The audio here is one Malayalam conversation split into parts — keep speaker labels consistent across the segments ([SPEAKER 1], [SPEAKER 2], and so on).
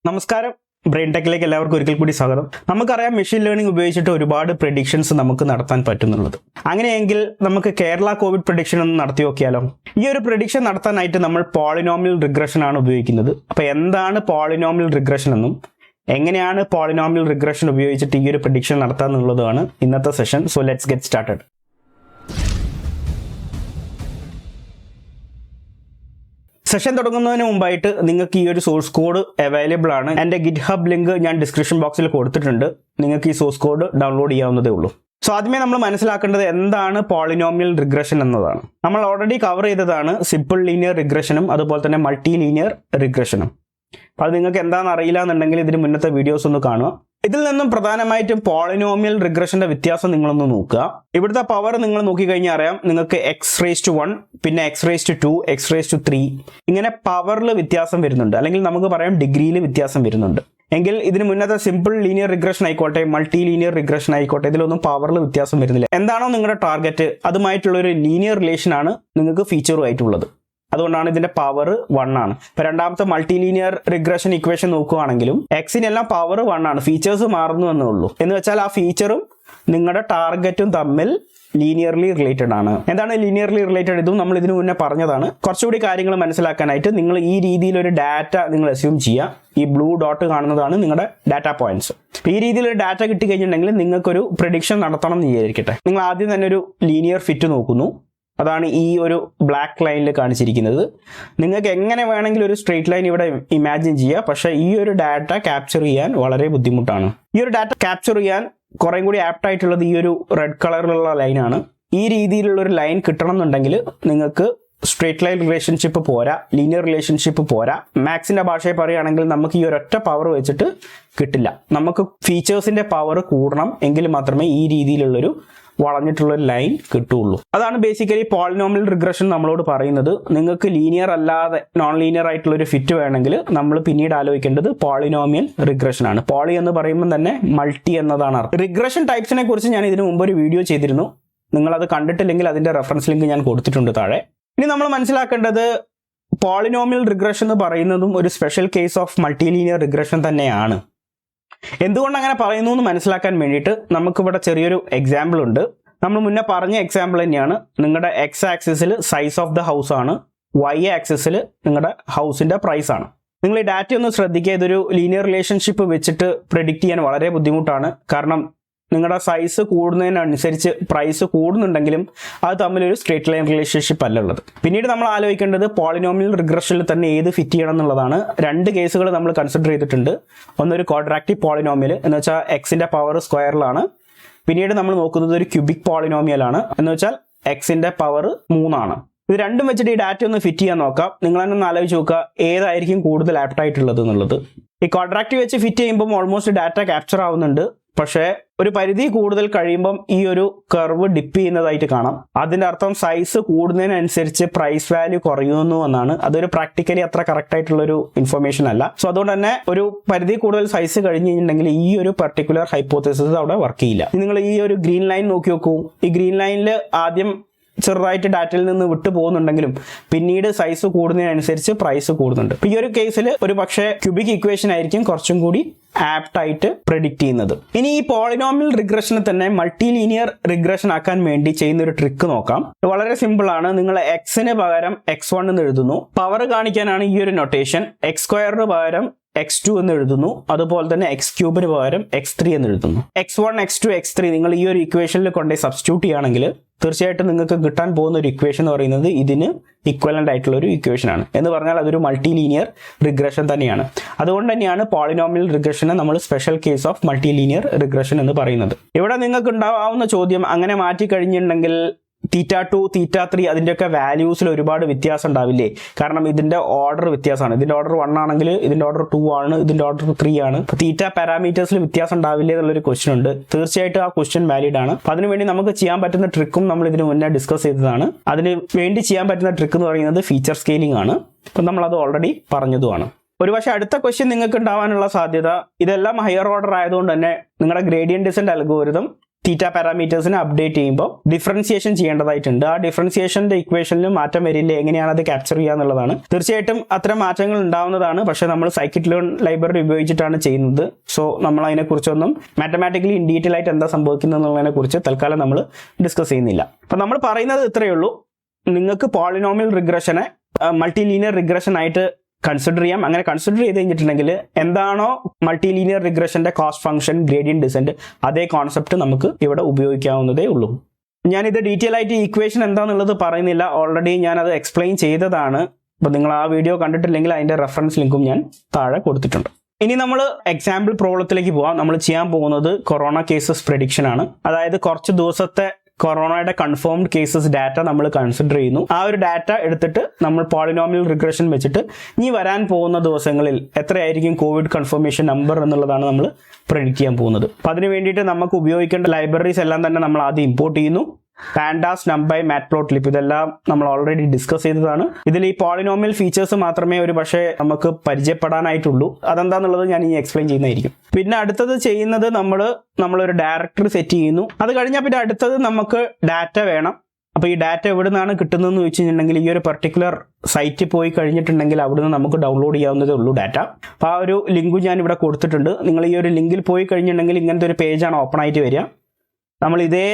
[SPEAKER 1] നമസ്കാരം, ബ്രെയിൻ ടെക്കിലേക്ക് എല്ലാവർക്കും ഒരിക്കൽ കൂടി സ്വാഗതം. നമുക്കറിയാം മെഷീൻ ലേണിംഗ് ഉപയോഗിച്ചിട്ട് ഒരുപാട് പ്രെഡിക്ഷൻസ് നമുക്ക് നടത്താൻ പറ്റുന്നുള്ളത്. അങ്ങനെയെങ്കിൽ നമുക്ക് കേരള കോവിഡ് പ്രെഡിക്ഷൻ ഒന്ന് നടത്തി നോക്കിയാലോ? ഈ ഒരു പ്രെഡിക്ഷൻ നടത്താനായിട്ട് നമ്മൾ പോളിനോമിയൽ റിഗ്രഷൻ ആണ് ഉപയോഗിക്കുന്നത്. അപ്പോൾ എന്താണ് പോളിനോമിയൽ റിഗ്രഷൻ എന്നും എങ്ങനെയാണ് പോളിനോമിയൽ റിഗ്രഷൻ ഉപയോഗിച്ചിട്ട് ഈ ഒരു പ്രെഡിക്ഷൻ നടത്താന്നുള്ളതാണ് ഇന്നത്തെ session. So let's get started. Session തുടങ്ങുന്നതിന് മുമ്പായിട്ട് നിങ്ങൾക്ക് ഈ ഒരു സോഴ്സ് കോഡ് അവൈലബിൾ ആണ്. എൻ്റെ ഗിറ്റ്ഹബ് ലിങ്ക് ഞാൻ ഡിസ്ക്രിപ്ഷൻ ബോക്സിൽ കൊടുത്തിട്ടുണ്ട്. നിങ്ങൾക്ക് ഈ സോഴ്സ് കോഡ് ഡൗൺലോഡ് ചെയ്യാവുന്നതേ ഉള്ളൂ. സോ ആദ്യമേ നമ്മൾ മനസ്സിലാക്കേണ്ടത് എന്താണ് പോളിനോമിയൽ റിഗ്രഷൻ എന്നതാണ്. നമ്മൾ ഓൾറെഡി കവർ ചെയ്തതാണ് സിമ്പിൾ ലീനിയർ റിഗ്രഷനും അതുപോലെ തന്നെ മൾട്ടി ലീനിയർ റിഗ്രഷനും. അപ്പോൾ അത് നിങ്ങൾക്ക് എന്താണെന്ന് അറിയില്ല എന്നുണ്ടെങ്കിൽ ഇതിന് മുന്നത്തെ വീഡിയോസ് ഒന്ന് കാണുക. ഇതിൽ നിന്നും പ്രധാനമായിട്ടും പോളിനോമിയൽ റിഗ്രഷന്റെ വ്യത്യാസം നിങ്ങളൊന്ന് നോക്കുക. ഇവിടുത്തെ പവർ നിങ്ങൾ നോക്കിക്കഴിഞ്ഞാൽ അറിയാം, നിങ്ങൾക്ക് x⁻1 പിന്നെ x⁻2 x⁻3 ഇങ്ങനെ പവറിൽ വ്യത്യാസം വരുന്നുണ്ട്, അല്ലെങ്കിൽ നമുക്ക് പറയാം ഡിഗ്രിയിൽ വ്യത്യാസം വരുന്നുണ്ട്. എങ്കിൽ ഇതിന് മുന്നത്തെ സിമ്പിൾ ലീനിയർ റിഗ്രഷൻ ആയിക്കോട്ടെ മൾട്ടി ലീനിയർ റിഗ്രഷൻ ആയിക്കോട്ടെ, ഇതിലൊന്നും പവറിൽ വ്യത്യാസം വരുന്നില്ല. എന്താണോ നിങ്ങളുടെ ടാർഗറ്റ് അതുമായിട്ടുള്ള ഒരു ലീനിയർ റിലേഷൻ ആണ് നിങ്ങൾക്ക് ഫീച്ചറുമായിട്ടുള്ളത്. അതുകൊണ്ടാണ് ഇതിന്റെ പവർ 1 ആണ്. ഇപ്പൊ രണ്ടാമത്തെ മൾട്ടി ലീനിയർ റിഗ്രഷൻ ഇക്വേഷൻ നോക്കുകയാണെങ്കിലും എക്സിനെല്ലാം പവർ 1 ആണ്, ഫീച്ചേഴ്സ് മാറുന്നു എന്നേ ഉള്ളൂ. എന്ന് വെച്ചാൽ ആ ഫീച്ചറും നിങ്ങളുടെ ടാർഗറ്റും തമ്മിൽ ലീനിയർലി റിലേറ്റഡ് ആണ്. എന്താണ് ലീനിയർലി റിലേറ്റഡ്? ഇതും നമ്മൾ ഇതിനു മുന്നേ പറഞ്ഞതാണ്. കുറച്ചുകൂടി കാര്യങ്ങൾ മനസ്സിലാക്കാനായിട്ട് നിങ്ങൾ ഈ രീതിയിൽ ഒരു ഡാറ്റ നിങ്ങൾ അസ്യൂം ചെയ്യുക. ഈ ബ്ലൂ ഡോട്ട് കാണുന്നതാണ് നിങ്ങളുടെ ഡാറ്റ പോയിന്റ്സ്. ഈ രീതിയിൽ ഒരു ഡാറ്റ കിട്ടിക്കഴിഞ്ഞിട്ടുണ്ടെങ്കിൽ നിങ്ങൾക്കൊരു പ്രെഡിക്ഷൻ നടത്തണം എന്ന് വിചാരിക്കട്ടെ. നിങ്ങൾ ആദ്യം തന്നെ ഒരു ലീനിയർ ഫിറ്റ് നോക്കുന്നു. അതാണ് ഈ ഒരു ബ്ലാക്ക് ലൈനിൽ കാണിച്ചിരിക്കുന്നത്. നിങ്ങൾക്ക് എങ്ങനെ വേണമെങ്കിലും ഒരു സ്ട്രെയിറ്റ് ലൈൻ ഇവിടെ ഇമാജിൻ ചെയ്യുക. പക്ഷേ ഈ ഒരു ഡാറ്റ ക്യാപ്ചർ ചെയ്യാൻ വളരെ ബുദ്ധിമുട്ടാണ്. ഈ ഒരു ഡാറ്റ ക്യാപ്ചർ ചെയ്യാൻ കുറേ കൂടി ആപ്റ്റ് ആയിട്ടുള്ളത് ഈ ഒരു റെഡ് കളറിലുള്ള ലൈനാണ്. ഈ രീതിയിലുള്ള ഒരു ലൈൻ കിട്ടണം എന്നുണ്ടെങ്കിൽ നിങ്ങൾക്ക് സ്ട്രെയിറ്റ് ലൈൻ റിലേഷൻഷിപ്പ് പോരാ, ലീനിയർ റിലേഷൻഷിപ്പ് പോരാ. മാത്സിന്റെ ഭാഷയിൽ പറയുകയാണെങ്കിൽ നമുക്ക് ഈ ഒരൊറ്റ പവർ വെച്ചിട്ട് കിട്ടില്ല. നമുക്ക് ഫീച്ചേഴ്സിന്റെ പവർ കൂടണം, എങ്കിൽ മാത്രമേ ഈ രീതിയിലുള്ളൊരു വളഞ്ഞിട്ടുള്ളൊരു ലൈൻ കിട്ടുള്ളൂ. അതാണ് ബേസിക്കലി പോളിനോമിയൽ റിഗ്രഷൻ നമ്മളോട് പറയുന്നത്. നിങ്ങൾക്ക് ലീനിയർ അല്ലാതെ നോൺ ലീനിയർ ആയിട്ടുള്ള ഒരു ഫിറ്റ് വേണമെങ്കിൽ നമ്മൾ പിന്നീട് ആലോചിക്കേണ്ടത് പോളിനോമിയൽ റിഗ്രഷൻ ആണ്. പോളി എന്ന് പറയുമ്പോൾ തന്നെ മൾട്ടി എന്നതാണ് അർത്ഥം. റിഗ്രഷൻ ടൈപ്സിനെ കുറിച്ച് ഞാൻ ഇതിനു മുമ്പ് ഒരു വീഡിയോ ചെയ്തിരുന്നു. നിങ്ങളത് കണ്ടിട്ടില്ലെങ്കിൽ അതിന്റെ റെഫറൻസ് ലിങ്ക് ഞാൻ കൊടുത്തിട്ടുണ്ട് താഴെ. ഇനി നമ്മൾ മനസ്സിലാക്കേണ്ടത് പോളിനോമിയൽ റിഗ്രഷൻ എന്ന് പറയുന്നതും ഒരു special case of multi linear regression തന്നെയാണ്. എന്തുകൊണ്ട് അങ്ങനെ പറയുന്നു എന്ന് മനസ്സിലാക്കാൻ വേണ്ടിയിട്ട് നമുക്കിവിടെ ചെറിയൊരു എക്സാമ്പിൾ ഉണ്ട്. നമ്മൾ മുന്നേ പറഞ്ഞ എക്സാമ്പിൾ തന്നെയാണ്. നിങ്ങളുടെ എക്സ് ആക്സിസിൽ സൈസ് ഓഫ് ദ ഹൗസ് ആണ്, വൈ ആക്സിസിൽ നിങ്ങളുടെ ഹൗസിന്റെ പ്രൈസ് ആണ്. നിങ്ങൾ ഈ ഡാറ്റ ഒന്ന് ശ്രദ്ധിക്കുക. ഇതൊരു ലീനിയർ റിലേഷൻഷിപ്പ് വെച്ചിട്ട് പ്രെഡിക്റ്റ് ചെയ്യാൻ വളരെ ബുദ്ധിമുട്ടാണ്. കാരണം നിങ്ങളുടെ സൈസ് കൂടുന്നതിനനുസരിച്ച് പ്രൈസ് കൂടുന്നുണ്ടെങ്കിലും അത് തമ്മിലൊരു സ്ട്രേറ്റ് ലൈൻ റിലേഷൻഷിപ്പ് അല്ല ഉള്ളത്. പിന്നീട് നമ്മൾ ആലോചിക്കേണ്ടത് പോളിനോമിയൽ റിഗ്രഷനിൽ തന്നെ ഏത് ഫിറ്റ് ചെയ്യണം എന്നുള്ളതാണ്. രണ്ട് കേസുകൾ നമ്മൾ കൺസിഡർ ചെയ്തിട്ടുണ്ട്. ഒന്നൊരു ക്വാഡ്രാറ്റിക് പോളിനോമിയൽ എന്ന് വെച്ചാൽ എക്സിന്റെ പവർ സ്ക്വയറിലാണ്. പിന്നീട് നമ്മൾ നോക്കുന്നത് ഒരു ക്യൂബിക് പോളിനോമിയൽ ആണ്, എന്ന് വെച്ചാൽ എക്സിന്റെ പവർ 3 ആണ്. ഇത് രണ്ടും വെച്ചിട്ട് ഈ ഡാറ്റ ഒന്ന് ഫിറ്റ് ചെയ്യാൻ നോക്കാം. നിങ്ങൾ തന്നെ ഒന്ന് ആലോചിച്ച് നോക്കുക ഏതായിരിക്കും കൂടുതൽ ആപ്റ്റ് ആയിട്ടുള്ളത് എന്നുള്ളത്. ഈ ക്വാഡ്രാറ്റിക് വെച്ച് ഫിറ്റ് ചെയ്യുമ്പോൾ ഓൾമോസ്റ്റ് ഡാറ്റ ക്യാപ്ചർ ആവുന്നുണ്ട്. പക്ഷേ ഒരു പരിധി കൂടുതൽ കഴിയുമ്പം ഈ ഒരു കർവ് ഡിപ്പ് ചെയ്യുന്നതായിട്ട് കാണാം. അതിന്റെ അർത്ഥം സൈസ് കൂടുന്നതിനനുസരിച്ച് പ്രൈസ് വാല്യൂ കുറയുന്നു എന്നാണ്. അതൊരു പ്രാക്ടിക്കലി അത്ര കറക്റ്റ് ആയിട്ടുള്ളൊരു ഇൻഫർമേഷൻ അല്ല. സോ അതുകൊണ്ട് തന്നെ ഒരു പരിധി കൂടുതൽ സൈസ് കഴിഞ്ഞ് കഴിഞ്ഞിട്ടുണ്ടെങ്കിൽ ഈ ഒരു പർട്ടിക്കുലർ ഹൈപ്പോത്തസിസ് അവിടെ വർക്ക് ചെയ്യില്ല. നിങ്ങൾ ഈ ഒരു ഗ്രീൻ ലൈൻ നോക്കി നോക്കൂ. ഈ ഗ്രീൻ ലൈനിൽ ആദ്യം ചെറുതായിട്ട് ഡാറ്റയിൽ നിന്ന് വിട്ടു പോകുന്നുണ്ടെങ്കിലും പിന്നീട് സൈസ് കൂടുന്നതിനനുസരിച്ച് പ്രൈസ് കൂടുന്നുണ്ട്. ഈ ഒരു കേസിൽ ഒരു പക്ഷേ ക്യൂബിക് ഇക്വേഷൻ ആയിരിക്കും കുറച്ചും കൂടി ആപ്റ്റ് ആയിട്ട് പ്രെഡിക്റ്റ് ചെയ്യുന്നത്. ഇനി ഈ പോളിനോമിയൽ റിഗ്രഷനെ തന്നെ മൾട്ടി ലീനിയർ റിഗ്രഷൻ ആക്കാൻ വേണ്ടി ചെയ്യുന്ന ഒരു ട്രിക്ക് നോക്കാം. വളരെ സിമ്പിൾ ആണ്. നിങ്ങൾ എക്സിന് പകരം x1 എന്ന് എഴുതുന്നു. പവർ കാണിക്കാനാണ് ഈ ഒരു നൊട്ടേഷൻ. x² പകരം x2 എന്ന് എഴുതുന്നു. അതുപോലെ തന്നെ x³ പകരം x3 എന്ന് എഴുതുന്നു. x1 x2 x3 നിങ്ങൾ ഈ ഒരു ഇക്വേഷനിൽ കൊണ്ടുപോയി സബ്സ്റ്റിറ്റ്യൂട്ട് ചെയ്യുകയാണെങ്കിൽ തീർച്ചയായിട്ടും നിങ്ങൾക്ക് കിട്ടാൻ പോകുന്ന ഒരു ഇക്വേഷൻ എന്ന് പറയുന്നത് ഇതിന് ഇക്വലന്റ് ആയിട്ടുള്ള ഒരു ഇക്വേഷൻ ആണ്. എന്ന് പറഞ്ഞാൽ അതൊരു മൾട്ടി ലീനിയർ റിഗ്രഷൻ തന്നെയാണ്. അതുകൊണ്ട് തന്നെയാണ് പോളിനോമിയൽ റിഗ്രഷനെ നമ്മൾ special case of multi linear regression എന്ന് പറയുന്നത്. ഇവിടെ നിങ്ങൾക്ക് ഉണ്ടാവാവുന്ന ചോദ്യം, അങ്ങനെ മാറ്റി കഴിഞ്ഞിട്ടുണ്ടെങ്കിൽ θ2 θ3 അതിൻ്റെയൊക്കെ വാല്യൂസിൽ ഒരുപാട് വ്യത്യാസം ഉണ്ടാവില്ലേ? കാരണം ഇതിന്റെ ഓർഡർ വ്യത്യാസമാണ്. ഇതിന്റെ ഓർഡർ 1 ആണെങ്കിൽ ഇതിന്റെ ഓർഡർ 2 ആണ്, ഇതിന്റെ ഓർഡർ 3 ആണ്. തീറ്റ പാരാമീറ്റേഴ്സിൽ വ്യത്യാസം ഉണ്ടാവില്ലേ എന്നുള്ളൊരു ക്വസ്റ്റ്യൻ ഉണ്ട്. തീർച്ചയായിട്ടും ആ ക്വസ്റ്റ്യൻ വാലിഡ് ആണ്. അതിനുവേണ്ടി നമുക്ക് ചെയ്യാൻ പറ്റുന്ന ട്രിക്കും നമ്മൾ ഇതിന് മുന്നേ ഡിസ്കസ് ചെയ്തതാണ്. അതിന് വേണ്ടി ചെയ്യാൻ പറ്റുന്ന ട്രിക്ക് എന്ന് പറയുന്നത് ഫീച്ചർ സ്കെയിലിംഗ് ആണ്. അപ്പം നമ്മളത് ഓൾറെഡി പറഞ്ഞതുമാണ്. ഒരുപക്ഷെ അടുത്ത ക്വസ്റ്റ്യൻ നിങ്ങൾക്ക് ഉണ്ടാവാനുള്ള സാധ്യത, ഇതെല്ലാം ഹയർ ഓർഡർ ആയതുകൊണ്ട് തന്നെ നിങ്ങളുടെ ഗ്രേഡിയന്റ് ഡിസെന്റ് അൽഗോരിതം തീറ്റ പാരാമീറ്റേഴ്സിനെ അപ്ഡേറ്റ് ചെയ്യുമ്പോൾ ഡിഫറൻസിയേഷൻ ചെയ്യേണ്ടതായിട്ടുണ്ട്. ആ ഡിഫറൻസിയേഷൻ്റെ ഇക്വേഷനിൽ മാറ്റം വരില്ല, എങ്ങനെയാണ് അത് ക്യാപ്ചർ ചെയ്യുക എന്നുള്ളതാണ്. തീർച്ചയായിട്ടും അത്തരം മാറ്റങ്ങൾ ഉണ്ടാവുന്നതാണ്, പക്ഷേ നമ്മൾ സൈക്കിറ്റ് ലേൺ ലൈബ്രറി ഉപയോഗിച്ചിട്ടാണ് ചെയ്യുന്നത്. സോ നമ്മൾ അതിനെക്കുറിച്ചൊന്നും മാത്തമാറ്റിക്കലി ഇൻ ഡീറ്റെയിൽ ആയിട്ട് എന്താ സംഭവിക്കുന്നത് എന്നുള്ളതിനെ കുറിച്ച് തൽക്കാലം നമ്മൾ ഡിസ്കസ് ചെയ്യുന്നില്ല. അപ്പം നമ്മൾ പറയുന്നത് ഇത്രയേ ഉള്ളൂ. നിങ്ങൾക്ക് പോളിനോമിയൽ റിഗ്രഷനെ മൾട്ടി ലീനിയർ റിഗ്രഷൻ ആയിട്ട് കൺസിഡർ ചെയ്യാം. അങ്ങനെ കൺസിഡർ ചെയ്ത് കഴിഞ്ഞിട്ടുണ്ടെങ്കിൽ എന്താണോ മൾട്ടി ലീനിയർ റിഗ്രഷന്റെ കോസ്റ്റ് ഫംഗ്ഷൻ, ഗ്രേഡിയന്റ് ഡിസെന്റ്, അതേ കോൺസെപ്റ്റ് നമുക്ക് ഇവിടെ ഉപയോഗിക്കാവുന്നതേ ഉള്ളൂ. ഞാനിത് ഡീറ്റെയിൽ ആയിട്ട് ഈക്വേഷൻ എന്താണെന്നുള്ളത് പറയുന്നില്ല, ഓൾറെഡി ഞാനത് എക്സ്പ്ലെയിൻ ചെയ്തതാണ്. അപ്പോൾ നിങ്ങൾ ആ വീഡിയോ കണ്ടിട്ടില്ലെങ്കിൽ അതിൻ്റെ റെഫറൻസ് ലിങ്കും ഞാൻ താഴെ കൊടുത്തിട്ടുണ്ട്. ഇനി നമ്മൾ എക്സാമ്പിൾ പ്രോബ്ലത്തിലേക്ക് പോവാം. നമ്മൾ ചെയ്യാൻ പോകുന്നത് കൊറോണ കേസസ് പ്രെഡിക്ഷൻ ആണ്. അതായത് കുറച്ച് ദിവസത്തെ കൊറോണയുടെ കൺഫേംഡ് കേസസ് ഡാറ്റ നമ്മൾ കൺസിഡർ ചെയ്യുന്നു. ആ ഒരു ഡാറ്റ എടുത്തിട്ട് നമ്മൾ പോളിനോമിയൽ റിഗ്രഷൻ വെച്ചിട്ട് ഇനി വരാൻ പോകുന്ന ദിവസങ്ങളിൽ എത്രയായിരിക്കും കോവിഡ് കൺഫർമേഷൻ നമ്പർ എന്നുള്ളതാണ് നമ്മൾ പ്രെഡിക്റ്റ് ചെയ്യാൻ പോകുന്നത്. അപ്പം അതിന് വേണ്ടിയിട്ട് നമുക്ക് ഉപയോഗിക്കേണ്ട ലൈബ്രറീസ് എല്ലാം തന്നെ നമ്മൾ ആദ്യം ഇമ്പോർട്ട് ചെയ്യുന്നു. pandas, numpy, matplotlib ഇതെല്ലാം നമ്മൾ ഓൾറെഡി ഡിസ്കസ് ചെയ്തതാണ്. ഇതിൽ ഈ പോളിനോമിയൽ ഫീച്ചേഴ്സ് മാത്രമേ ഒരു പക്ഷേ നമുക്ക് പരിചയപ്പെടാനായിട്ടുള്ളൂ. അതെന്താണെന്നുള്ളത് ഞാൻ ഇനി എക്സ്പ്ലെയിൻ ചെയ്യുന്നതായിരിക്കും. പിന്നെ അടുത്തത് ചെയ്യുന്നത് നമ്മളൊരു ഡയറക്ടറി സെറ്റ് ചെയ്യുന്നു. അത് കഴിഞ്ഞാൽ പിന്നെ അടുത്തത് നമുക്ക് ഡാറ്റ വേണം. അപ്പോൾ ഈ ഡാറ്റ എവിടെ നിന്നാണ് കിട്ടുന്നതെന്ന് വെച്ച് കഴിഞ്ഞിട്ടുണ്ടെങ്കിൽ ഈ ഒരു പർട്ടിക്കുലർ സൈറ്റിൽ പോയി കഴിഞ്ഞിട്ടുണ്ടെങ്കിൽ അവിടുന്ന് നമുക്ക് ഡൗൺലോഡ് ചെയ്യാവുന്നതേ ഉള്ളൂ ഡാറ്റ. അപ്പോൾ ആ ഒരു ലിങ്കും ഞാൻ ഇവിടെ കൊടുത്തിട്ടുണ്ട്. നിങ്ങൾ ഈ ഒരു ലിങ്കിൽ പോയി കഴിഞ്ഞിട്ടുണ്ടെങ്കിൽ ഇങ്ങനത്തെ ഒരു പേജാണ് ഓപ്പൺ ആയിട്ട് വരിക. നമ്മൾ ഇതേ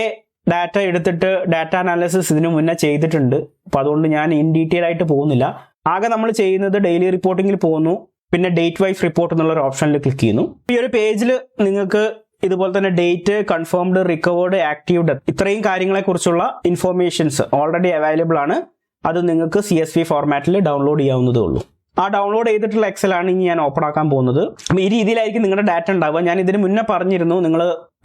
[SPEAKER 1] ഡാറ്റ എടുത്തിട്ട് ഡാറ്റ അനാലിസിസ് ഇതിനു മുന്നേ ചെയ്തിട്ടുണ്ട്. അപ്പോൾ അതുകൊണ്ട് ഞാൻ ഇൻ ഡീറ്റെയിൽ ആയിട്ട് പോകുന്നില്ല. ആകെ നമ്മൾ ചെയ്യുന്നത് ഡെയിലി റിപ്പോർട്ടിങ്ങിൽ പോകുന്നു, പിന്നെ ഡേറ്റ് വൈസ് റിപ്പോർട്ട് എന്നുള്ളൊരു ഓപ്ഷനിൽ ക്ലിക്ക് ചെയ്യുന്നു. ഈ ഒരു പേജിൽ നിങ്ങൾക്ക് ഇതുപോലെ തന്നെ date, confirmed, recovered, active death ഇത്രയും കാര്യങ്ങളെക്കുറിച്ചുള്ള ഇൻഫോർമേഷൻസ് ഓൾറെഡി അവൈലബിൾ ആണ്. അത് നിങ്ങൾക്ക് CSV ഫോർമാറ്റിൽ ഡൗൺലോഡ് ചെയ്യാവുന്നതേ ഉള്ളൂ. ആ ഡൗൺലോഡ് ചെയ്തിട്ടുള്ള എക്സലാണ് ഇനി ഞാൻ ഓപ്പൺ ആക്കാൻ പോകുന്നത്. ഈ രീതിയിലായിരിക്കും നിങ്ങളുടെ ഡാറ്റ ഉണ്ടാവുക. ഞാൻ ഇതിന് മുന്നേ പറഞ്ഞിരുന്നു, നിങ്ങൾ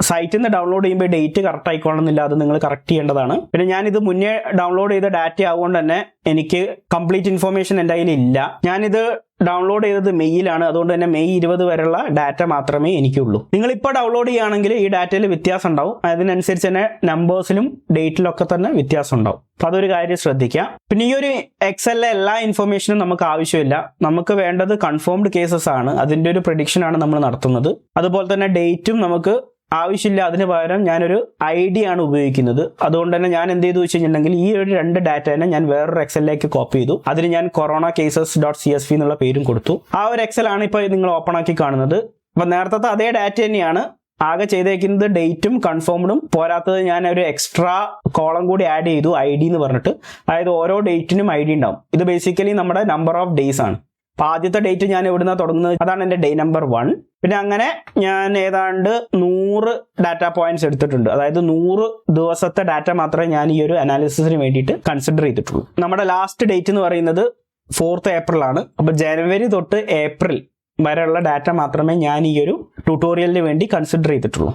[SPEAKER 1] സൈറ്റിൽ നിന്ന് ഡൗൺലോഡ് ചെയ്യുമ്പോൾ ഡേറ്റ് കറക്റ്റ് ആയിക്കോണമെന്നില്ല, അത് നിങ്ങൾ കറക്റ്റ് ചെയ്യേണ്ടതാണ്. പിന്നെ ഞാനിത് മുന്നേ ഡൗൺലോഡ് ചെയ്ത ഡാറ്റ ആവുകൊണ്ട് തന്നെ എനിക്ക് കംപ്ലീറ്റ് ഇൻഫോർമേഷൻ എൻ്റെ കയ്യിലില്ല. ഞാനിത് ഡൗൺലോഡ് ചെയ്തത് മെയ്യിലാണ്. അതുകൊണ്ട് തന്നെ മെയ് 20 വരെയുള്ള ഡാറ്റ മാത്രമേ എനിക്കുള്ളൂ. നിങ്ങളിപ്പോൾ ഡൗൺലോഡ് ചെയ്യുകയാണെങ്കിൽ ഈ ഡാറ്റയിൽ വ്യത്യാസം ഉണ്ടാവും. അതിനനുസരിച്ച് തന്നെ നമ്പേഴ്സിലും ഡേറ്റിലൊക്കെ തന്നെ വ്യത്യാസം ഉണ്ടാവും. അപ്പോൾ അതൊരു കാര്യം ശ്രദ്ധിക്കുക. പിന്നെ ഈ ഒരു എക്സലിലെ എല്ലാ ഇൻഫോർമേഷനും നമുക്ക് ആവശ്യമില്ല. നമുക്ക് വേണ്ടത് കൺഫേംഡ് കേസസ് ആണ്. അതിൻ്റെ ഒരു പ്രഡിക്ഷൻ ആണ് നമ്മൾ നടത്തുന്നത്. അതുപോലെ തന്നെ ഡേറ്റും നമുക്ക് ആവശ്യമില്ല. അതിന് പകരം ഞാനൊരു ID ആണ് ഉപയോഗിക്കുന്നത്. അതുകൊണ്ട് തന്നെ ഞാൻ എന്ത് ചെയ്തു വെച്ച് കഴിഞ്ഞിട്ടുണ്ടെങ്കിൽ ഈ ഒരു 2 ഡാറ്റേനെ ഞാൻ വേറൊരു എക്സലിലേക്ക് കോപ്പി ചെയ്തു. അതിന് ഞാൻ കൊറോണ കേസസ് .csv എന്നുള്ള പേരും കൊടുത്തു. ആ ഒരു എക്സലാണ് ഇപ്പോൾ നിങ്ങൾ ഓപ്പൺ ആക്കി കാണുന്നത്. അപ്പം നേരത്തെ അതേ ഡാറ്റ തന്നെയാണ്. ആകെ ചെയ്തേക്കുന്നത് ഡേറ്റും കൺഫേംഡും പോരാത്തത് ഞാൻ ഒരു എക്സ്ട്രാ കോളം കൂടി ആഡ് ചെയ്തു, ID എന്ന് പറഞ്ഞിട്ട്. അതായത് ഓരോ ഡേറ്റിനും ID ഉണ്ടാവും. ഇത് ബേസിക്കലി നമ്മുടെ നമ്പർ ഓഫ് ഡേയ്സ് ആണ്. അപ്പോൾ ആദ്യത്തെ ഡേറ്റ് ഞാൻ എവിടുന്നാണ് തുടങ്ങുന്നത്, അതാണ് എൻ്റെ ഡേ നമ്പർ 1. പിന്നെ അങ്ങനെ ഞാൻ ഏതാണ്ട് 100 ഡാറ്റ പോയിന്റ്സ് എടുത്തിട്ടുണ്ട്. അതായത് 100 ദിവസത്തെ ഡാറ്റ മാത്രമേ ഞാൻ ഈ ഒരു അനാലിസിസിന് വേണ്ടിയിട്ട് കൺസിഡർ ചെയ്തിട്ടുള്ളൂ. നമ്മുടെ ലാസ്റ്റ് ഡേറ്റ് എന്ന് പറയുന്നത് 4th April ആണ്. അപ്പോൾ ജനുവരി തൊട്ട് ഏപ്രിൽ വരെയുള്ള ഡാറ്റ മാത്രമേ ഞാൻ ഈ ഒരു ട്യൂട്ടോറിയലിന് വേണ്ടി കൺസിഡർ ചെയ്തിട്ടുള്ളൂ.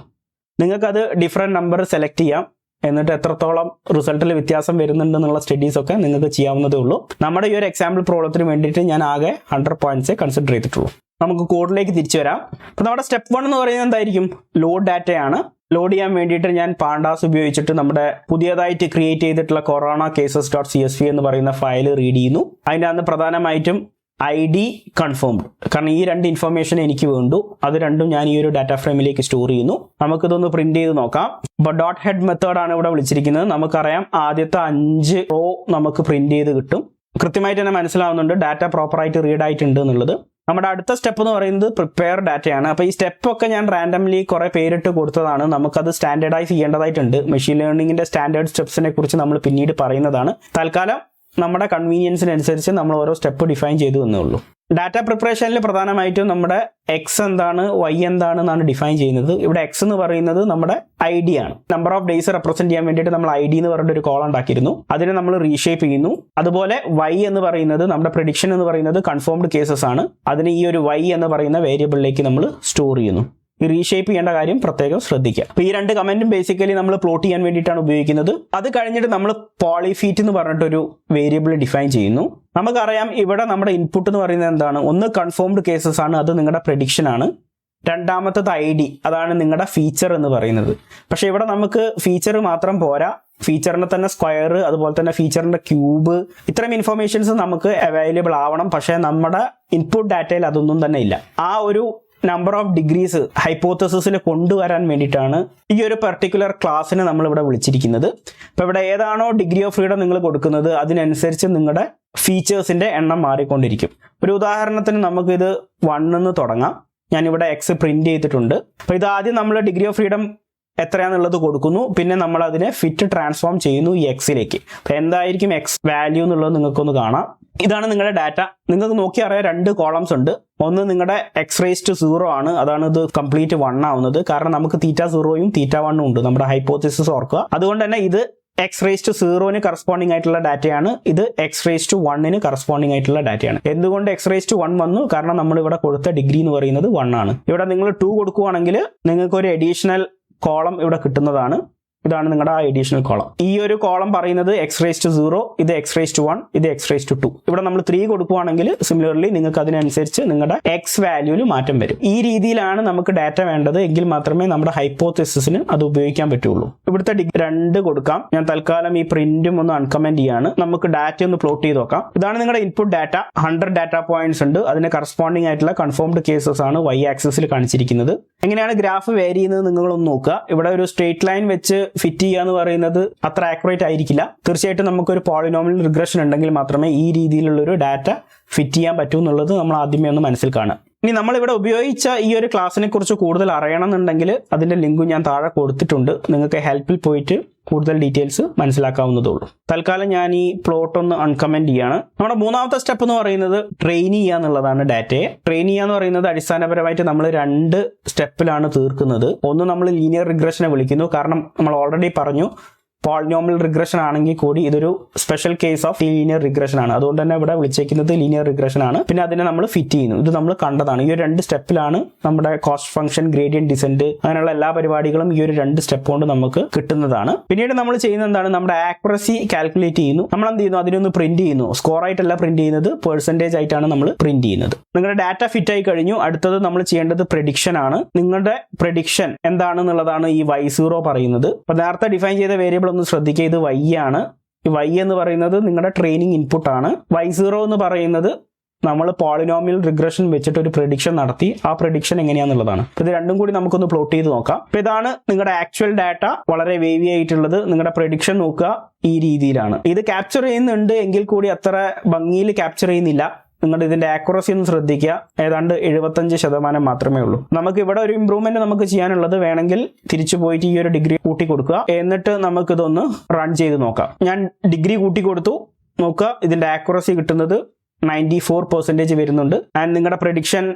[SPEAKER 1] നിങ്ങൾക്കത് ഡിഫറെൻറ്റ് നമ്പർ സെലക്ട് ചെയ്യാം. എന്നിട്ട് എത്രത്തോളം റിസൾട്ടിൽ വ്യത്യാസം വരുന്നുണ്ടെന്നുള്ള സ്റ്റഡീസൊക്കെ നിങ്ങൾക്ക് ചെയ്യാവുന്നതേ ഉള്ളൂ. നമ്മുടെ ഈ ഒരു എക്സാമ്പിൾ പ്രോബ്ലത്തിന് വേണ്ടിയിട്ട് ഞാൻ ആകെ 100 പോയിന്റ്സേ കൺസിഡർ ചെയ്തിട്ടുള്ളൂ. നമുക്ക് കോഡിലേക്ക് തിരിച്ചു വരാം. അപ്പോൾ നമ്മുടെ സ്റ്റെപ്പ് 1 എന്ന് പറയുന്നത് എന്തായിരിക്കും? ലോഡ് ഡാറ്റയാണ്. ലോഡ് ചെയ്യാൻ വേണ്ടിയിട്ട് ഞാൻ പാണ്ടാസ് ഉപയോഗിച്ചിട്ട് നമ്മുടെ പുതിയതായിട്ട് ക്രിയേറ്റ് ചെയ്തിട്ടുള്ള കൊറോണ കേസസ് .csv എന്ന് പറയുന്ന ഫയൽ റീഡ് ചെയ്യുന്നു. അതിൻ്റെ അകത്ത് പ്രധാനമായിട്ടും ID, കൺഫേംഡ്, കാരണം ഈ 2 ഇൻഫർമേഷൻ എനിക്ക് വേണ്ടു. അത് രണ്ടും ഞാൻ ഈ ഒരു ഡാറ്റ ഫ്രെയിമിലേക്ക് സ്റ്റോർ ചെയ്യുന്നു. നമുക്കിതൊന്ന് പ്രിന്റ് ചെയ്ത് നോക്കാം. ഇപ്പോൾ ഡോട്ട് ഹെഡ് മെത്തേഡാണ് ഇവിടെ വിളിച്ചിരിക്കുന്നത്. നമുക്കറിയാം ആദ്യത്തെ 5 റോ നമുക്ക് പ്രിന്റ് ചെയ്ത് കിട്ടും. കൃത്യമായിട്ട് തന്നെ മനസ്സിലാവുന്നുണ്ട് ഡാറ്റ പ്രോപ്പറായിട്ട് റീഡ് ആയിട്ടുണ്ട് എന്നുള്ളത്. നമ്മുടെ അടുത്ത സ്റ്റെപ്പ് എന്ന് പറയുന്നത് പ്രിപ്പയർ ഡാറ്റയാണ്. അപ്പോൾ ഈ സ്റ്റെപ്പൊക്കെ ഞാൻ റാൻഡംലി കുറേ പേരിട്ട് കൊടുത്തതാണ്. നമുക്കത് സ്റ്റാൻഡേർഡൈസ് ചെയ്യേണ്ടതായിട്ടുണ്ട്. മെഷീൻ ലേണിംഗിൻ്റെ സ്റ്റാൻഡേർഡ് സ്റ്റെപ്സിനെ കുറിച്ച് നമ്മൾ പിന്നീട് പറയുന്നതാണ്. തൽക്കാലം നമ്മുടെ കൺവീനിയൻസിനനുസരിച്ച് നമ്മൾ ഓരോ സ്റ്റെപ്പ് ഡിഫൈൻ ചെയ്തു എന്നേ ഉള്ളൂ. ഡാറ്റ പ്രിപ്പറേഷനിൽ പ്രധാനമായിട്ടും നമ്മുടെ X എന്താണ്, Y എന്താണെന്നാണ് ഡിഫൈൻ ചെയ്യുന്നത്. ഇവിടെ X എന്ന് പറയുന്നത് നമ്മുടെ ID ആണ്. നമ്പർ ഓഫ് ഡേയ്സ് റെപ്രസെന്റ് ചെയ്യാൻ വേണ്ടിയിട്ട് നമ്മൾ ID എന്ന് പറഞ്ഞിട്ട് ഒരു കോളം ഉണ്ടാക്കിയിരുന്നു. അതിനെ നമ്മൾ റീഷേപ്പ് ചെയ്യുന്നു. അതുപോലെ Y എന്ന് പറയുന്നത് നമ്മുടെ പ്രെഡിക്ഷൻ എന്ന് പറയുന്നത് കൺഫേംഡ് കേസസ് ആണ്. അതിന് ഈ ഒരു Y എന്ന് പറയുന്ന വേരിയബിളിലേക്ക് നമ്മൾ സ്റ്റോർ ചെയ്യുന്നു. ഈ റീഷേപ്പ് ചെയ്യേണ്ട കാര്യം പ്രത്യേകം ശ്രദ്ധിക്കുക. അപ്പോൾ ഈ 2 കമന്റും ബേസിക്കലി നമ്മൾ പ്ലോട്ട് ചെയ്യാൻ വേണ്ടിയിട്ടാണ് ഉപയോഗിക്കുന്നത്. അത് കഴിഞ്ഞിട്ട് നമ്മൾ പോളിഫീറ്റ് എന്ന് പറഞ്ഞിട്ടൊരു വേരിയബിൾ ഡിഫൈൻ ചെയ്യുന്നു. നമുക്കറിയാം ഇവിടെ നമ്മുടെ ഇൻപുട്ട് എന്ന് പറയുന്നത് എന്താണ്? ഒന്ന് കൺഫേംഡ് കേസസ് ആണ്, അത് നിങ്ങളുടെ പ്രെഡിക്ഷൻ ആണ്. രണ്ടാമത്തത് ID, അതാണ് നിങ്ങളുടെ ഫീച്ചർ എന്ന് പറയുന്നത്. പക്ഷേ ഇവിടെ നമുക്ക് ഫീച്ചർ മാത്രം പോരാ, ഫീച്ചറിന്റെ തന്നെ സ്ക്വയർ, അതുപോലെ തന്നെ ഫീച്ചറിന്റെ ക്യൂബ്, ഇത്തരം ഇൻഫർമേഷൻസ് നമുക്ക് അവൈലബിൾ ആവണം. പക്ഷേ നമ്മുടെ ഇൻപുട്ട് ഡാറ്റയിൽ അതൊന്നും തന്നെ ഇല്ല. ആ ഒരു നമ്പർ ഓഫ് ഡിഗ്രീസ് ഹൈപ്പോത്തസിസിൽ കൊണ്ടുവരാൻ വേണ്ടിയിട്ടാണ് ഈ ഒരു പെർട്ടിക്കുലർ ക്ലാസ്സിനെ നമ്മളിവിടെ വിളിച്ചിരിക്കുന്നത്. അപ്പോൾ ഇവിടെ ഏതാണോ ഡിഗ്രി ഓഫ് ഫ്രീഡം നിങ്ങൾ കൊടുക്കുന്നത് അതിനനുസരിച്ച് നിങ്ങളുടെ ഫീച്ചേഴ്സിൻ്റെ എണ്ണം മാറിക്കൊണ്ടിരിക്കും. ഒരു ഉദാഹരണത്തിന് നമുക്കിത് 1 എന്ന് തുടങ്ങാം. ഞാനിവിടെ എക്സ് പ്രിന്റ് ചെയ്തിട്ടുണ്ട്. അപ്പോൾ ഇത് ആദ്യം നമ്മൾ ഡിഗ്രി ഓഫ് ഫ്രീഡം എത്രയാണെന്നുള്ളത് കൊടുക്കുന്നു, പിന്നെ നമ്മൾ അതിനെ ഫിറ്റ് ട്രാൻസ്ഫോം ചെയ്യുന്നു ഈ എക്സിലേക്ക്. അപ്പോൾ എന്തായിരിക്കും എക്സ് വാല്യൂ എന്നുള്ളത് നിങ്ങൾക്കൊന്ന് കാണാം. ഇതാണ് നിങ്ങളുടെ ഡാറ്റ. നിങ്ങൾക്ക് നോക്കി അറിയാം 2 കോളംസ് ഉണ്ട്. ഒന്ന് നിങ്ങളുടെ എക്സ് റേസ് ടു 0 ആണ്, അതാണ് ഇത് കംപ്ലീറ്റ് 1 ആവുന്നത്. കാരണം നമുക്ക് θ0യും θ1ഉം ഉണ്ട് നമ്മുടെ ഹൈപ്പോത്തിസിസ് ഓർക്കുക. അതുകൊണ്ട് തന്നെ ഇത് എക്സ് റേസ് ടു 0ന് കറസ്പോണ്ടിങ് ആയിട്ടുള്ള ഡാറ്റയാണ്, ഇത് എക്സ് റേസ് ടു 1ന് കറസ്പോണ്ടിങ് ആയിട്ടുള്ള ഡാറ്റയാണ്. എന്തുകൊണ്ട് എക്സ് റേസ് ടു 1 വന്നു? കാരണം നമ്മൾ ഇവിടെ കൊടുത്ത ഡിഗ്രി എന്ന് പറയുന്നത് 1 ആണ്. ഇവിടെ നിങ്ങൾ 2 കൊടുക്കുകയാണെങ്കിൽ നിങ്ങൾക്ക് ഒരു അഡീഷണൽ കോളം ഇവിടെ കിട്ടുന്നതാണ്. ഇതാണ് നിങ്ങളുടെ ആ അഡീഷണൽ കോളം. ഈ ഒരു കോളം പറയുന്നത് എക്സ് റേസ് ടു 0, ഇത് എക്സ് റേസ് ടു 1, ഇത് എക്സ് റേസ് ടു 2. ഇവിടെ നമ്മൾ 3 കൊടുക്കുകയാണെങ്കിൽ സിമിലർലി നിങ്ങൾക്ക് അതിനനുസരിച്ച് നിങ്ങളുടെ എക്സ് വാല്യൂവിൽ മാറ്റം വരും. ഈ രീതിയിലാണ് നമുക്ക് ഡാറ്റ വേണ്ടത്, എങ്കിൽ മാത്രമേ നമ്മുടെ ഹൈപ്പോത്തിസിസിന് അത് ഉപയോഗിക്കാൻ പറ്റുള്ളൂ. ഇവിടുത്തെ 2 കൊടുക്കാം. ഞാൻ തൽക്കാലം ഈ പ്രിന്റും ഒന്ന് അൺകമന്റ് ചെയ്യാണ്. നമുക്ക് ഡാറ്റ ഒന്ന് പ്ലോട്ട് ചെയ്ത് നോക്കാം. ഇതാണ് നിങ്ങളുടെ ഇൻപുട്ട് ഡാറ്റ. 100 ഡാറ്റ പോയിന്റ്സ് ഉണ്ട്. അതിന് കറസ്പോണ്ടിങ് ആയിട്ടുള്ള കൺഫേംഡ് കേസസ് ആണ് y ആക്സിസിൽ കാണിച്ചിരിക്കുന്നത്. എങ്ങനെയാണ് ഗ്രാഫ് വേരി ചെയ്യുന്നത് നിങ്ങളൊന്ന് നോക്കുക. ഇവിടെ ഒരു സ്ട്രേറ്റ് ലൈൻ വെച്ച് ഫിറ്റ് ചെയ്യുക എന്ന് പറയുന്നത് അത്ര ആക്യുറേറ്റ് ആയിരിക്കില്ല. തീർച്ചയായിട്ടും നമുക്കൊരു പോളിനോമിയൽ റിഗ്രഷൻ ഉണ്ടെങ്കിൽ മാത്രമേ ഈ രീതിയിലുള്ളൊരു ഡാറ്റ ഫിറ്റ് ചെയ്യാൻ പറ്റൂ എന്നുള്ളത് നമ്മൾ ആദ്യമേ ഒന്ന് മനസ്സിൽ കാണുക. ഇനി നമ്മളിവിടെ ഉപയോഗിച്ച ഈ ഒരു ക്ലാസ്സിനെ കുറിച്ച് കൂടുതൽ അറിയണമെന്നുണ്ടെങ്കിൽ അതിൻ്റെ ലിങ്കും ഞാൻ താഴെ കൊടുത്തിട്ടുണ്ട്. നിങ്ങൾക്ക് ഹെൽപ്പിൽ പോയിട്ട് കൂടുതൽ ഡീറ്റെയിൽസ് മനസ്സിലാക്കാവുന്നതേ ഉള്ളൂ. തൽക്കാലം ഞാൻ ഈ പ്ലോട്ട് ഒന്ന് അൺകമന്റ് ചെയ്യാണ്. നമ്മുടെ 3ാമത്തെ സ്റ്റെപ്പ് എന്ന് പറയുന്നത് ട്രെയിൻ ചെയ്യുക എന്നുള്ളതാണ്. ഡാറ്റയെ ട്രെയിൻ ചെയ്യുക എന്ന് പറയുന്നത് അടിസ്ഥാനപരമായിട്ട് നമ്മൾ 2 സ്റ്റെപ്പിലാണ് തീർക്കുന്നത്. ഒന്ന് നമ്മൾ ലീനിയർ റിഗ്രഷനെ വിളിക്കുന്നു. കാരണം നമ്മൾ ഓൾറെഡി പറഞ്ഞു പോളിനോമിയൽ റിഗ്രഷൻ ആണെങ്കിൽ കൂടി ഇതൊരു special case of linear regression ആണ്. അതുകൊണ്ട് തന്നെ ഇവിടെ വിളിച്ചേക്കുന്നത് ലീനിയർ റിഗ്രഷൻ ആണ്. പിന്നെ അതിനെ നമ്മൾ ഫിറ്റ് ചെയ്യുന്നു. ഇത് നമ്മൾ കണ്ടതാണ്. ഈ ഒരു 2 സ്റ്റെപ്പിലാണ് നമ്മുടെ കോസ്റ്റ് ഫംഗ്ഷൻ, ഗ്രേഡിയന്റ് ഡിസെന്റ്, അങ്ങനെയുള്ള എല്ലാ പരിപാടികളും ഈ ഒരു 2 സ്റ്റെപ്പ് കൊണ്ട് നമുക്ക് കിട്ടുന്നതാണ്. പിന്നീട് നമ്മൾ ചെയ്യുന്നത് എന്താണ്? നമ്മുടെ ആക്യുറസി കാൽക്കുലേറ്റ് ചെയ്യുന്നു. നമ്മൾ എന്ത് ചെയ്യുന്നു? അതിനൊന്ന് പ്രിന്റ് ചെയ്യുന്നു. സ്കോർ ആയിട്ടല്ല പ്രിന്റ് ചെയ്യുന്നത്, പെർസെന്റേജ് ആയിട്ടാണ് നമ്മൾ പ്രിന്റ് ചെയ്യുന്നത്. നിങ്ങളുടെ ഡാറ്റ ഫിറ്റ് ആയി കഴിഞ്ഞു. അടുത്തത് നമ്മൾ ചെയ്യേണ്ടത് പ്രഡിക്ഷൻ ആണ്. നിങ്ങളുടെ പ്രഡിക്ഷൻ എന്താണെന്നുള്ളതാണ് ഈ y0 പറയുന്നത്. അപ്പോൾ നേരത്തെ ഡിഫൈൻ ചെയ്ത വേരിയബിൾ ഒന്ന് ശ്രദ്ധിക്കുക. ഇത് y ആണ്. ഈ y എന്ന് പറയുന്നത് നിങ്ങളുടെ ട്രെയിനിങ് ഇൻപുട്ട് ആണ്. y0 എന്ന് പറയുന്നത് നമ്മൾ പോളിനോമിയൽ റിഗ്രഷൻ വെച്ചിട്ട് ഒരു പ്രഡിക്ഷൻ നടത്തി. ആ പ്രഡിക്ഷൻ എങ്ങനെയാണെന്നുള്ളതാണ്. ഇത് രണ്ടും കൂടി നമുക്കൊന്ന് പ്ലോട്ട് ചെയ്ത് നോക്കാം. അപ്പോൾ ഇതാണ് നിങ്ങളുടെ ആക്ച്വൽ ഡാറ്റ, വളരെ വേവി ആയിട്ടുള്ളത്. നിങ്ങളുടെ പ്രഡിക്ഷൻ നോക്കുക, ഈ രീതിയിലാണ്. ഇത് ക്യാപ്ചർ ചെയ്യുന്നുണ്ട് എങ്കിൽ കൂടി അത്ര ഭംഗിയിൽ ക്യാപ്ചർ ചെയ്യുന്നില്ല. നിങ്ങളുടെ ഇതിന്റെ ആക്യുറസി ഒന്ന് ശ്രദ്ധിക്കുക. ഏതാണ്ട് 75% മാത്രമേ ഉള്ളൂ. നമുക്ക് ഇവിടെ ഒരു ഇംപ്രൂവ്മെന്റ് നമുക്ക് ചെയ്യാനുള്ളത്, വേണമെങ്കിൽ തിരിച്ചു പോയിട്ട് ഈ ഒരു ഡിഗ്രി കൂട്ടി കൊടുക്കുക. എന്നിട്ട് നമുക്കിതൊന്ന് റൺ ചെയ്ത് നോക്കാം. ഞാൻ ഡിഗ്രി കൂട്ടി കൊടുത്തു. നോക്കുക, ഇതിന്റെ ആക്യുറസി കിട്ടുന്നത് 94% വരുന്നുണ്ട്. ആൻഡ് നിങ്ങളുടെ പ്രഡിക്ഷൻ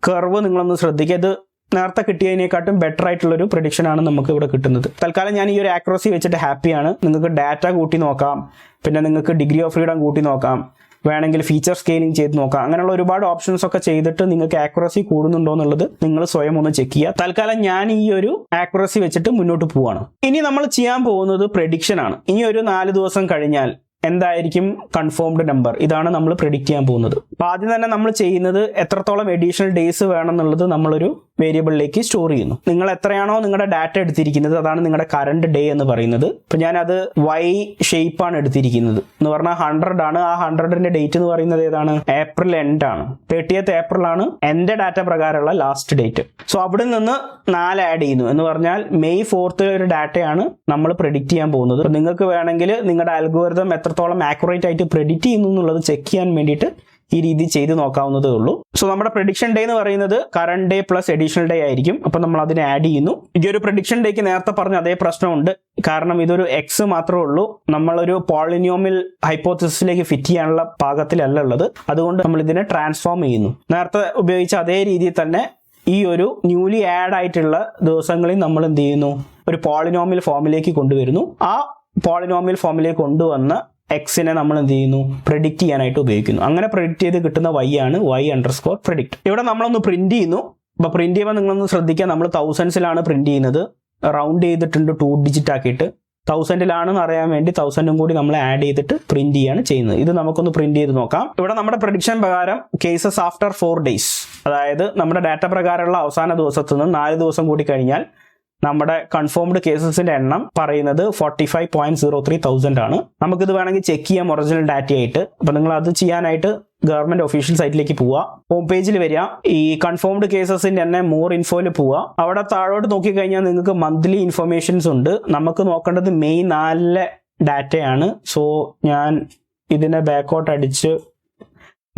[SPEAKER 1] കർവ് നിങ്ങളൊന്ന് ശ്രദ്ധിക്കുക. ഇത് നേരത്തെ കിട്ടിയതിനെക്കാട്ടും ബെറ്റർ ആയിട്ടുള്ളൊരു പ്രഡിക്ഷൻ ആണ് നമുക്ക് ഇവിടെ കിട്ടുന്നത്. തൽക്കാലം ഞാൻ ഈ ഒരു ആക്യുറസി വെച്ചിട്ട് ഹാപ്പിയാണ്. നിങ്ങൾക്ക് ഡാറ്റ കൂട്ടി നോക്കാം, പിന്നെ നിങ്ങൾക്ക് ഡിഗ്രി ഓഫ് ഫ്രീഡം കൂട്ടി നോക്കാം, വേണമെങ്കിൽ ഫീച്ചർ സ്കെയിലിംഗ് ചെയ്ത് നോക്കാം. അങ്ങനെയുള്ള ഒരുപാട് ഓപ്ഷൻസ് ഒക്കെ ചെയ്തിട്ട് നിങ്ങൾക്ക് ആക്യുറസി കൂടുന്നുണ്ടോ എന്നുള്ളത് നിങ്ങൾ സ്വയം ഒന്ന് ചെക്ക് ചെയ്യുക. തൽക്കാലം ഞാൻ ഈ ഒരു ആക്യുറസി വെച്ചിട്ട് മുന്നോട്ട് പോവാണ്. ഇനി നമ്മൾ ചെയ്യാൻ പോകുന്നത് പ്രഡിക്ഷൻ ആണ്. ഇനി ഒരു 4 ദിവസം കഴിഞ്ഞാൽ എന്തായിരിക്കും കൺഫേംഡ് നമ്പർ, ഇതാണ് നമ്മൾ പ്രെഡിക്റ്റ് ചെയ്യാൻ പോകുന്നത്. അപ്പോൾ ആദ്യം തന്നെ നമ്മൾ ചെയ്യുന്നത് എത്രത്തോളം അഡീഷണൽ ഡേയ്സ് വേണം എന്നുള്ളത് നമ്മളൊരു വേരിയബിളിലേക്ക് സ്റ്റോർ ചെയ്യുന്നു. നിങ്ങൾ എത്രയാണോ നിങ്ങളുടെ ഡാറ്റ എടുത്തിരിക്കുന്നത് അതാണ് നിങ്ങളുടെ കറണ്ട് ഡേ എന്ന് പറയുന്നത്. ഇപ്പം ഞാനത് y ഷേപ്പാണ് എടുത്തിരിക്കുന്നത് എന്ന് പറഞ്ഞാൽ 100 ആണ്. ആ 100ന്റെ ഡേറ്റ് എന്ന് പറയുന്നത് ഏതാണ്? ഏപ്രിൽ എൻഡ് ആണ്. 30th ഏപ്രിൽ ആണ് എൻ്റെ ഡാറ്റ പ്രകാരമുള്ള ലാസ്റ്റ് ഡേറ്റ്. സോ അവിടെ നിന്ന് 4 ആഡ് ചെയ്യുന്നു എന്ന് പറഞ്ഞാൽ മെയ് 4th ഒരു ഡാറ്റയാണ് നമ്മൾ പ്രെഡിക്റ്റ് ചെയ്യാൻ പോകുന്നത്. നിങ്ങൾക്ക് വേണമെങ്കിൽ നിങ്ങളുടെ അൽഗോരിതം എത്രത്തോളം ആക്യുറേറ്റ് ആയിട്ട് പ്രെഡിക്റ്റ് ചെയ്യുന്നു എന്നുള്ളത് ചെക്ക് ചെയ്യാൻ വേണ്ടിയിട്ട് ഈ രീതി ചെയ്ത് നോക്കാവുന്നതേ ഉള്ളൂ. സോ നമ്മുടെ പ്രഡിക്ഷൻ ഡേ എന്ന് പറയുന്നത് current day plus additional day ആയിരിക്കും. അപ്പം നമ്മൾ അതിനെ ആഡ് ചെയ്യുന്നു. ഈ ഒരു പ്രഡിക്ഷൻ ഡേക്ക് നേരത്തെ പറഞ്ഞ അതേ പ്രശ്നമുണ്ട്. കാരണം ഇതൊരു എക്സ് മാത്രമേ ഉള്ളൂ. നമ്മളൊരു പോളിനോമിയൽ ഹൈപ്പോത്തസിസിലേക്ക് ഫിറ്റ് ചെയ്യാനുള്ള പാകത്തിലല്ല ഉള്ളത്. അതുകൊണ്ട് നമ്മൾ ഇതിനെ ട്രാൻസ്ഫോം ചെയ്യുന്നു. നേരത്തെ ഉപയോഗിച്ച അതേ രീതിയിൽ തന്നെ ഈ ഒരു ന്യൂലി ആഡ് ആയിട്ടുള്ള ദിവസങ്ങളിൽ നമ്മൾ എന്ത് ചെയ്യുന്നു? ഒരു പോളിനോമിയൽ ഫോമിലേക്ക് കൊണ്ടുവരുന്നു. ആ പോളിനോമിയൽ ഫോമിലേക്ക് കൊണ്ടുവന്ന എക്സിനെ നമ്മൾ എന്ത് ചെയ്യുന്നു? പ്രെഡിക്റ്റ് ചെയ്യാനായിട്ട് ഉപയോഗിക്കുന്നു. അങ്ങനെ പ്രെഡിക്റ്റ് ചെയ്ത് കിട്ടുന്ന y ആണ് y_predict. ഇവിടെ നമ്മളൊന്ന് പ്രിന്റ് ചെയ്യുന്നു. അപ്പോൾ പ്രിന്റ് ചെയ്യുമ്പോൾ നിങ്ങളൊന്ന് ശ്രദ്ധിക്കുക, നമ്മൾ തൗസൻഡ്സിലാണ് പ്രിന്റ് ചെയ്യുന്നത്. റൗണ്ട് ചെയ്തിട്ടുണ്ട് 2 ഡിജിറ്റ് ആക്കിയിട്ട്. 1000-ലാണെന്ന് അറിയാൻ വേണ്ടി 1000 കൂടി നമ്മൾ ആഡ് ചെയ്തിട്ട് പ്രിന്റ് ചെയ്യാണ് ചെയ്യുന്നത്. ഇത് നമുക്കൊന്ന് പ്രിന്റ് ചെയ്ത് നോക്കാം. ഇവിടെ നമ്മുടെ പ്രഡിക്ഷൻ പ്രകാരം കേസസ് ആഫ്റ്റർ 4 days, അതായത് നമ്മുടെ ഡാറ്റ പ്രകാരമുള്ള അവസാന ദിവസത്തു നിന്ന് 4 ദിവസം കൂടി കഴിഞ്ഞാൽ നമ്മുടെ കൺഫേംഡ് കേസസിന്റെ എണ്ണം പറയുന്നത് 45.03,000 ആണ്. നമുക്കിത് വേണമെങ്കിൽ ചെക്ക് ചെയ്യാം ഒറിജിനൽ ഡാറ്റ ആയിട്ട്. അപ്പോൾ നിങ്ങൾ അത് ചെയ്യാനായിട്ട് ഗവൺമെന്റ് ഒഫീഷ്യൽ സൈറ്റിലേക്ക് പോവുക, ഹോം പേജിൽ വരിക, ഈ കൺഫേംഡ് കേസസിന്റെ തന്നെ മോർ ഇൻഫോയിൽ പോവുക. അവിടെ താഴോട്ട് നോക്കിക്കഴിഞ്ഞാൽ നിങ്ങൾക്ക് മന്ത്ലി ഇൻഫർമേഷൻസ് ഉണ്ട്. നമുക്ക് നോക്കേണ്ടത് മെയ് 4 ഡാറ്റയാണ്. സോ ഞാൻ ഇതിനെ ബാക്കോട്ട് അടിച്ച്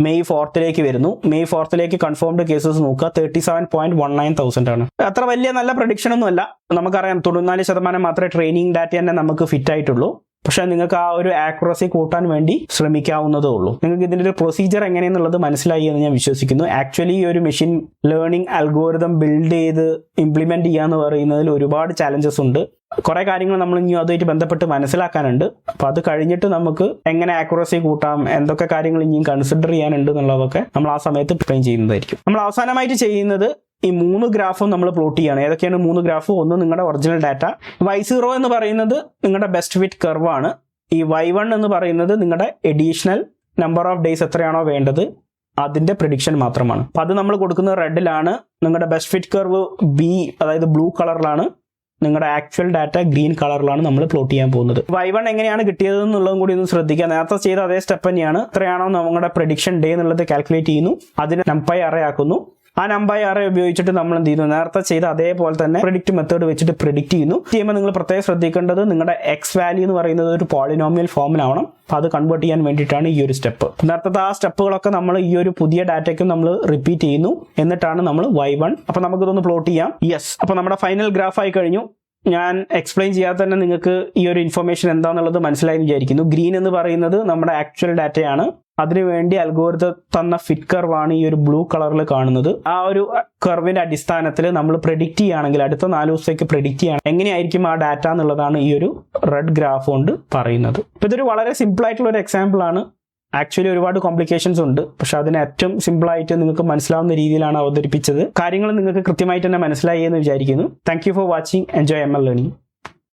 [SPEAKER 1] മെയ് 4 വരുന്നു. മെയ് 4 കൺഫേംഡ് കേസസ് നോക്കുക, 37.19,000 ആണ്. അത്ര വലിയ നല്ല പ്രഡിക്ഷൻ ഒന്നും അല്ല. നമുക്കറിയാം 94% മാത്രമേ ട്രെയിനിങ് ഡാറ്റ തന്നെ നമുക്ക് ഫിറ്റ് ആയിട്ടുള്ളൂ. പക്ഷേ നിങ്ങൾക്ക് ആ ഒരു ആക്യുറസി കൂട്ടാൻ വേണ്ടി ശ്രമിക്കാവുന്നതേ ഉള്ളൂ. നിങ്ങൾക്ക് ഇതിൻ്റെ ഒരു പ്രൊസീജിയർ എങ്ങനെയെന്നുള്ളത് മനസ്സിലായി എന്ന് ഞാൻ വിശ്വസിക്കുന്നു. ആക്ച്വലി ഈ ഒരു മെഷീൻ ലേണിംഗ് അൽഗോരിതം ബിൽഡ് ചെയ്ത് ഇംപ്ലിമെന്റ് ചെയ്യാന്ന് പറയുന്നതിൽ ഒരുപാട് ചാലഞ്ചസ് ഉണ്ട്. കുറെ കാര്യങ്ങൾ നമ്മൾ ഇനി അതുമായിട്ട് ബന്ധപ്പെട്ട് മനസ്സിലാക്കാനുണ്ട്. അപ്പോൾ അത് കഴിഞ്ഞിട്ട് നമുക്ക് എങ്ങനെ ആക്യുറസി കൂട്ടാം, എന്തൊക്കെ കാര്യങ്ങൾ ഇനിയും കൺസിഡർ ചെയ്യാനുണ്ട് എന്നുള്ളതൊക്കെ നമ്മൾ ആ സമയത്ത് എക്സ്പ്ലെയിൻ ചെയ്യുന്നതായിരിക്കും. നമ്മൾ അവസാനമായിട്ട് ചെയ്യുന്നത് ഈ 3 ഗ്രാഫും നമ്മൾ പ്ലോട്ട് ചെയ്യാണ്. ഏതൊക്കെയാണ് 3 ഗ്രാഫ്? ഒന്ന് നിങ്ങളുടെ ഒറിജിനൽ ഡാറ്റ, y0 എന്ന് പറയുന്നത് നിങ്ങളുടെ ബെസ്റ്റ് ഫിറ്റ് കർവ് ആണ്. ഈ y1 എന്ന് പറയുന്നത് നിങ്ങളുടെ എഡീഷണൽ നമ്പർ ഓഫ് ഡേയ്സ് എത്രയാണോ വേണ്ടത് അതിന്റെ പ്രിഡിക്ഷൻ മാത്രമാണ്. അപ്പം അത് നമ്മൾ കൊടുക്കുന്നത് റെഡിലാണ്. നിങ്ങളുടെ ബെസ്റ്റ് ഫിറ്റ് കർവ് ബി, അതായത് ബ്ലൂ കളറിലാണ്. നിങ്ങളുടെ ആക്ച്വൽ ഡാറ്റ ഗ്രീൻ കളറിലാണ് നമ്മൾ പ്ലോട്ട് ചെയ്യാൻ പോകുന്നത്. y1 എങ്ങനെയാണ് കിട്ടിയത് എന്നുള്ളതും കൂടി ഒന്ന് ശ്രദ്ധിക്കുക. നേരത്തെ ചെയ്ത അതേ സ്റ്റെപ്പ് തന്നെയാണ്. എത്രയാണോ നമ്മുടെ പ്രഡിക്ഷൻ ഡേ എന്നുള്ളത് കാൽക്കുലേറ്റ് ചെയ്യുന്നു, അതിന് numpy array ആക്കുന്നു. ആ numpy array ഉപയോഗിച്ചിട്ട് നമ്മൾ എന്ത് ചെയ്യുന്നു, നേരത്തെ ചെയ്ത അതേപോലെ തന്നെ പ്രിഡിക്റ്റ് മെത്തേഡ് വെച്ചിട്ട് പ്രിഡിക്റ്റ് ചെയ്യുമ്പോൾ നിങ്ങൾ പ്രത്യേകം ശ്രദ്ധിക്കേണ്ടത് നിങ്ങളുടെ എക്സ് വാല്യൂ എന്ന് പറയുന്നത് ഒരു പോളിനോമിയൽ ഫോമിലാവണം. അപ്പോൾ അത് കൺവേർട്ട് ചെയ്യാൻ വേണ്ടിയിട്ടാണ് ഈ ഒരു സ്റ്റെപ്പ്. നേരത്തെ ആ സ്റ്റെപ്പുകളൊക്കെ നമ്മൾ ഈ ഒരു പുതിയ ഡാറ്റയ്ക്കും നമ്മൾ റിപ്പീറ്റ് ചെയ്യുന്നു. എന്നിട്ടാണ് നമ്മൾ y1. അപ്പോൾ നമുക്കിതൊന്ന് പ്ലോട്ട് ചെയ്യാം. യെസ്, അപ്പോൾ നമ്മുടെ ഫൈനൽ ഗ്രാഫ് ആയി കഴിഞ്ഞു. ഞാൻ എക്സ്പ്ലെയിൻ ചെയ്യാതെ തന്നെ നിങ്ങൾക്ക് ഈ ഒരു ഇൻഫർമേഷൻ എന്താണെന്നുള്ളത് മനസ്സിലായി വിചാരിക്കുന്നു. ഗ്രീൻ എന്ന് പറയുന്നത് നമ്മുടെ ആക്ച്വൽ ഡാറ്റയാണ്. അതിനുവേണ്ടി അൽഗോരിതം തന്ന ഫിറ്റ് കർവാണ് ഈ ഒരു ബ്ലൂ കളറിൽ കാണുന്നത്. ആ ഒരു കർവിന്റെ അടിസ്ഥാനത്തിൽ നമ്മൾ പ്രെഡിക്റ്റ് ചെയ്യുകയാണെങ്കിൽ അടുത്ത 4 ദിവസത്തേക്ക് പ്രെഡിക്റ്റ് ചെയ്യണം എങ്ങനെയായിരിക്കും ആ ഡാറ്റ എന്നുള്ളതാണ് ഈ ഒരു റെഡ് ഗ്രാഫ് കൊണ്ട് പറയുന്നത്. ഇപ്പം ഇതൊരു വളരെ സിമ്പിൾ ആയിട്ടുള്ള ഒരു എക്സാമ്പിൾ ആണ്. ആക്ച്വലി ഒരുപാട് കോംപ്ലിക്കേഷൻസ് ഉണ്ട്, പക്ഷെ അതിന് ഏറ്റവും സിമ്പിളായിട്ട് നിങ്ങൾക്ക് മനസ്സിലാവുന്ന രീതിയിലാണ് അവതരിപ്പിച്ചത്. കാര്യങ്ങൾ നിങ്ങൾക്ക് കൃത്യമായിട്ട് തന്നെ മനസ്സിലായി എന്ന് വിചാരിക്കുന്നു. Thank you for watching. Enjoy ML learning.